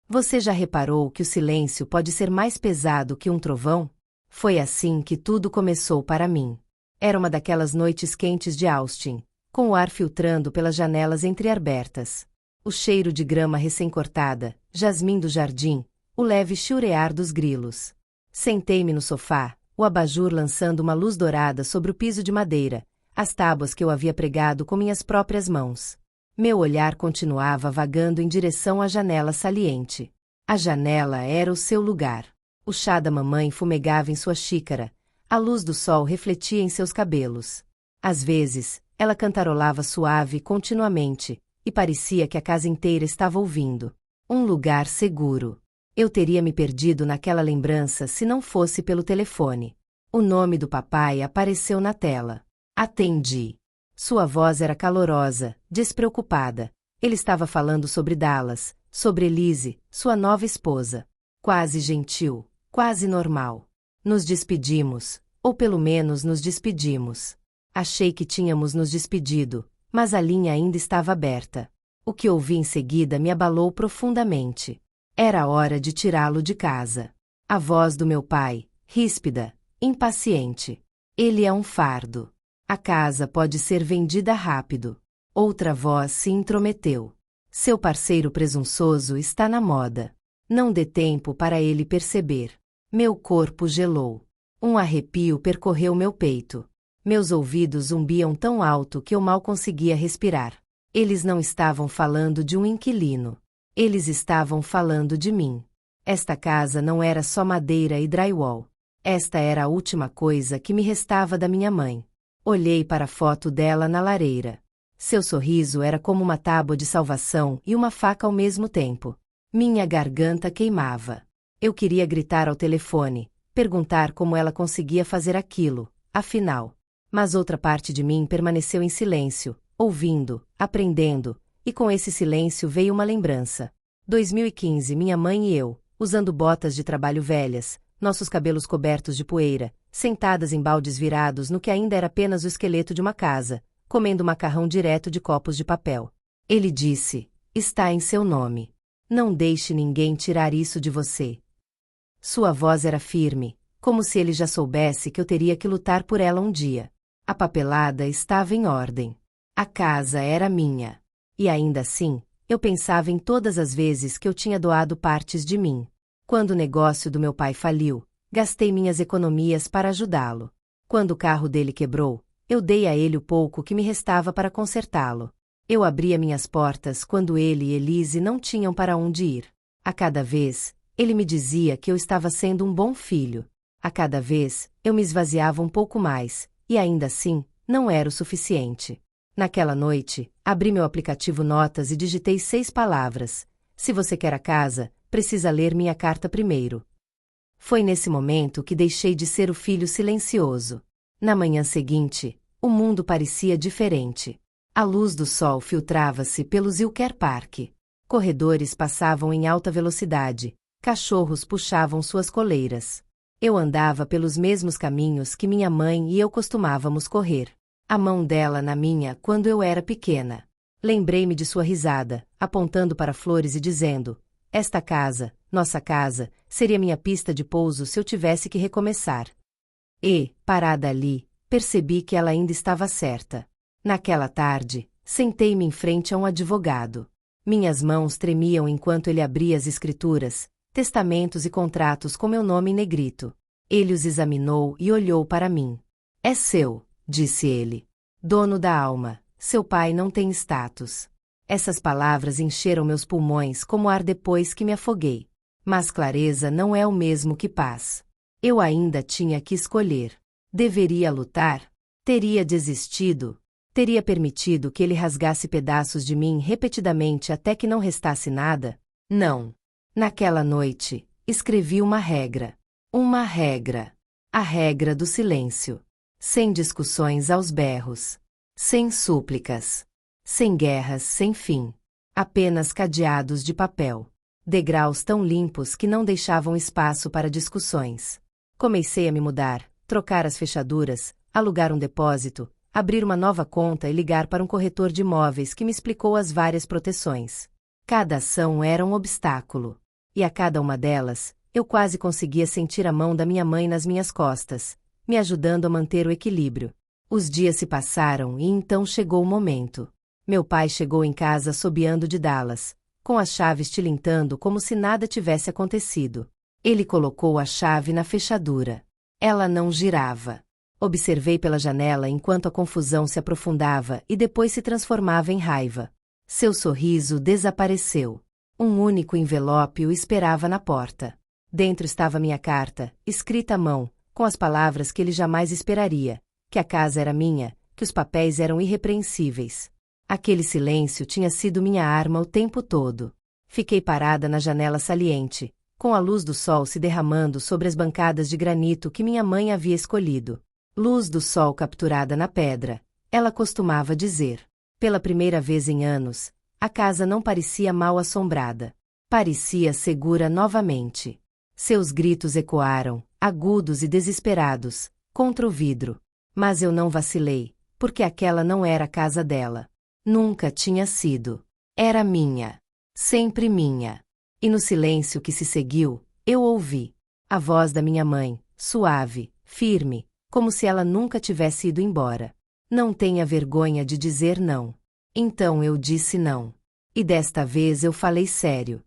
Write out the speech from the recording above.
Você já reparou que o silêncio pode ser mais pesado que um trovão? Foi assim que tudo começou para mim. Era uma daquelas noites quentes de Austin, com o ar filtrando pelas janelas entreabertas. O cheiro de grama recém-cortada, jasmim do jardim, o leve chiurear dos grilos. Sentei-me no sofá, o abajur lançando uma luz dourada sobre o piso de madeira, as tábuas que eu havia pregado com minhas próprias mãos. Meu olhar continuava vagando em direção à janela saliente. A janela era o seu lugar. O chá da mamãe fumegava em sua xícara, a luz do sol refletia em seus cabelos. Às vezes, ela cantarolava suave continuamente, e parecia que a casa inteira estava ouvindo. Um lugar seguro. Eu teria me perdido naquela lembrança se não fosse pelo telefone. O nome do papai apareceu na tela. Atendi. Sua voz era calorosa, despreocupada. Ele estava falando sobre Dallas, sobre Elise, sua nova esposa. Quase gentil, quase normal. Nos despedimos, ou pelo menos nos despedimos. Achei que tínhamos nos despedido, mas a linha ainda estava aberta. O que ouvi em seguida me abalou profundamente. Era hora de tirá-lo de casa. A voz do meu pai, ríspida, impaciente. Ele é um fardo. A casa pode ser vendida rápido. Outra voz se intrometeu. Seu parceiro presunçoso está na moda. Não dê tempo para ele perceber. Meu corpo gelou. Um arrepio percorreu meu peito. Meus ouvidos zumbiam tão alto que eu mal conseguia respirar. Eles não estavam falando de um inquilino. Eles estavam falando de mim. Esta casa não era só madeira e drywall. Esta era a última coisa que me restava da minha mãe. Olhei para a foto dela na lareira. Seu sorriso era como uma tábua de salvação e uma faca ao mesmo tempo. Minha garganta queimava. Eu queria gritar ao telefone, perguntar como ela conseguia fazer aquilo, afinal. Mas outra parte de mim permaneceu em silêncio, ouvindo, aprendendo, e com esse silêncio veio uma lembrança. 2015, minha mãe e eu, usando botas de trabalho velhas, nossos cabelos cobertos de poeira, sentadas em baldes virados no que ainda era apenas o esqueleto de uma casa, comendo macarrão direto de copos de papel. Ele disse: "Está em seu nome. Não deixe ninguém tirar isso de você." Sua voz era firme, como se ele já soubesse que eu teria que lutar por ela um dia. A papelada estava em ordem. A casa era minha. E ainda assim, eu pensava em todas as vezes que eu tinha doado partes de mim. Quando o negócio do meu pai faliu, gastei minhas economias para ajudá-lo. Quando o carro dele quebrou, eu dei a ele o pouco que me restava para consertá-lo. Eu abria minhas portas quando ele e Elise não tinham para onde ir. A cada vez, ele me dizia que eu estava sendo um bom filho. A cada vez, eu me esvaziava um pouco mais, e ainda assim, não era o suficiente. Naquela noite, abri meu aplicativo Notas e digitei 6 palavras. Se você quer a casa, precisa ler minha carta primeiro. Foi nesse momento que deixei de ser o filho silencioso. Na manhã seguinte, o mundo parecia diferente. A luz do sol filtrava-se pelo Zilker Park. Corredores passavam em alta velocidade, cachorros puxavam suas coleiras. Eu andava pelos mesmos caminhos que minha mãe e eu costumávamos correr. A mão dela na minha quando eu era pequena. Lembrei-me de sua risada, apontando para flores e dizendo: "Esta casa, nossa casa, seria minha pista de pouso se eu tivesse que recomeçar." E, parada ali, percebi que ela ainda estava certa. Naquela tarde, sentei-me em frente a um advogado. Minhas mãos tremiam enquanto ele abria as escrituras, testamentos e contratos com meu nome em negrito. Ele os examinou e olhou para mim. "É seu", disse ele. "Dono da alma, seu pai não tem status." Essas palavras encheram meus pulmões como ar depois que me afoguei. Mas clareza não é o mesmo que paz. Eu ainda tinha que escolher. Deveria lutar? Teria desistido? Teria permitido que ele rasgasse pedaços de mim repetidamente até que não restasse nada? Não. Naquela noite, escrevi uma regra. Uma regra. A regra do silêncio. Sem discussões aos berros. Sem súplicas. Sem guerras sem fim. Apenas cadeados de papel. Degraus tão limpos que não deixavam espaço para discussões. Comecei a me mudar, trocar as fechaduras, alugar um depósito, abrir uma nova conta e ligar para um corretor de imóveis que me explicou as várias proteções. Cada ação era um obstáculo. E a cada uma delas, eu quase conseguia sentir a mão da minha mãe nas minhas costas, me ajudando a manter o equilíbrio. Os dias se passaram e então chegou o momento. Meu pai chegou em casa assobiando de Dallas, com as chaves tilintando como se nada tivesse acontecido. Ele colocou a chave na fechadura. Ela não girava. Observei pela janela enquanto a confusão se aprofundava e depois se transformava em raiva. Seu sorriso desapareceu. Um único envelope o esperava na porta. Dentro estava minha carta, escrita à mão, com as palavras que ele jamais esperaria, que a casa era minha, que os papéis eram irrepreensíveis. Aquele silêncio tinha sido minha arma o tempo todo. Fiquei parada na janela saliente, com a luz do sol se derramando sobre as bancadas de granito que minha mãe havia escolhido. Luz do sol capturada na pedra, ela costumava dizer. Pela primeira vez em anos, a casa não parecia mal assombrada. Parecia segura novamente. Seus gritos ecoaram, agudos e desesperados, contra o vidro. Mas eu não vacilei, porque aquela não era a casa dela. Nunca tinha sido. Era minha. Sempre minha. E no silêncio que se seguiu, eu ouvi a voz da minha mãe, suave, firme, como se ela nunca tivesse ido embora. Não tenha vergonha de dizer não. Então eu disse não. E desta vez eu falei sério.